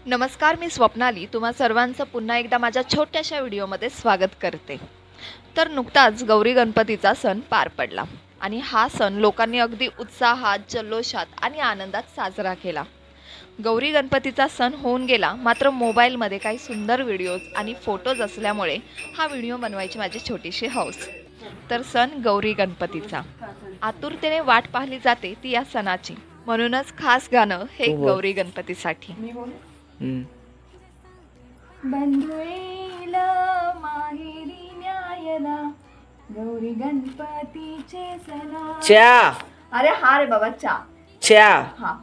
नमस्कार, मी स्वप्नाली तुम्हा सर्वांचं पुन्हा एकदा माझ्या छोट्याशा व्हिडिओमध्ये स्वागत करते। तर नुकताच गौरी गणपतीचा सण पार पडला आणि हा सण लोकांनी अगदी उत्साहात, जल्लोषात आणि आनंदात साजरा केला। गौरी गणपतीचा सण होऊन गेला, मात्र मोबाईलमध्ये काही सुंदर व्हिडिओज आणि फोटोज असल्यामुळे हा व्हिडिओ बनवायची माझी छोटीशी हौस। तर सण गौरी गणपतीचा आतुरतेने वाट पाहिली जाते ती या सणाची, म्हणूनच खास गाणं हे गौरी गणपतीसाठी। बंधुएला माहेरी न्यायला गौरी गणपतीचे सणा च्या अरे हा रे बाबा च्या हा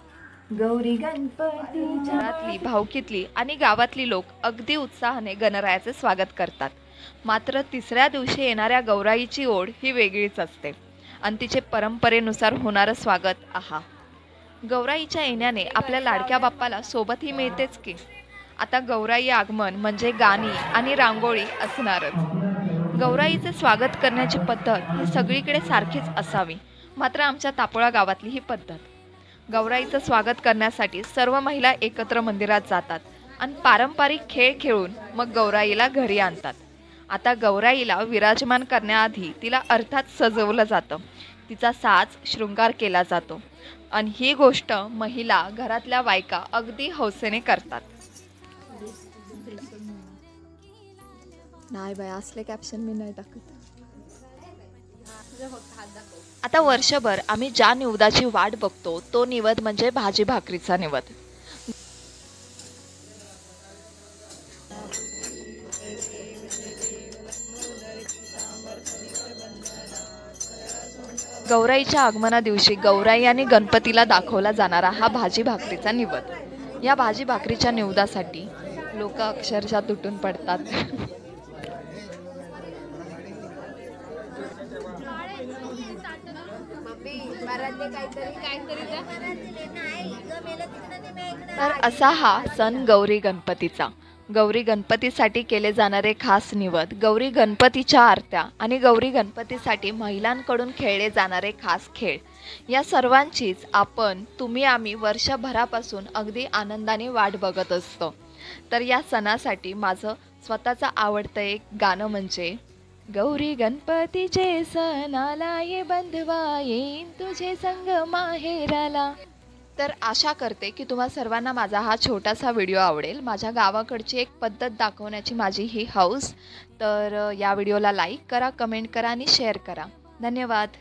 गौरी गणपतीच्या घरातली, भावकीतली आणि गावातली लोक अगदी उत्साहाने गणरायाचे स्वागत करतात। मात्र तिसऱ्या दिवशी येणाऱ्या गौराईची ओढ ही वेगळीच असते आणि तिचे परंपरेनुसार होणारं स्वागत आहा। गौराईच्या येण्याने आपल्या लाडक्या बाप्पाला सोबतही मिळतेच की। आता गौराई आगमन म्हणजे गाणी आणि रांगोळी असणारच। गौराईचे स्वागत करण्याची पद्धत ही सगळीकडे सारखीच असावी, मात्र आमच्या तापोळा गावातली ही पद्धत। गौराईचं स्वागत करण्यासाठी सर्व महिला एकत्र मंदिरात जातात आणि पारंपरिक खेळ खेळून मग गौराईला घरी आणतात। आता गौराईला विराजमान करण्याआधी तिला अर्थात सजवलं जातं, तिचा साज शृंगार केला जातो आणि ही गोष्ट महिला घरातल्या बायका अगदी हौसेने करतात। नाही बाय, असले कॅप्शन मी नाही टाकत। आता वर्षभर आम्ही ज्या निवदाची वाट बघतो तो निवद म्हणजे भाजी भाकरीचा निवद। गौराईच्या आगमना दिवशी गौराई आणि गणपतीला दाखवला जाणारा हा भाजी भाकरीचा निवद। या भाजी भाकरीच्या निवदासाठी लोक अक्षरशः तुटून पडतात। तर असा हा सण गौरी गणपतीचा। गौरी गणपतीसाठी केले जाणारे खास निवद, गौरी गणपतीच्या आरत्या आणि गौरी गणपतीसाठी महिलांकडून खेळले जाणारे खास खेळ, या सर्वांचीच तुम्ही आम्ही वर्षभरापासून अगदी आनंदाने वाट बघत असतो। तर या सणासाठी माझं स्वतःचं आवडतं एक गाणं म्हणजे गौरी गणपतीचे सण आला ये बंधवा, येईन तुझे संग माहेराला। तर आशा करते की तुम्हा सर्वांना माझा हा छोटासा व्हिडिओ आवडेल। माझ्या गावाकडची एक पद्धत दाखवण्याची माझी ही हौस। तर या व्हिडिओला लाईक करा, कमेंट करा आणि शेअर करा। धन्यवाद।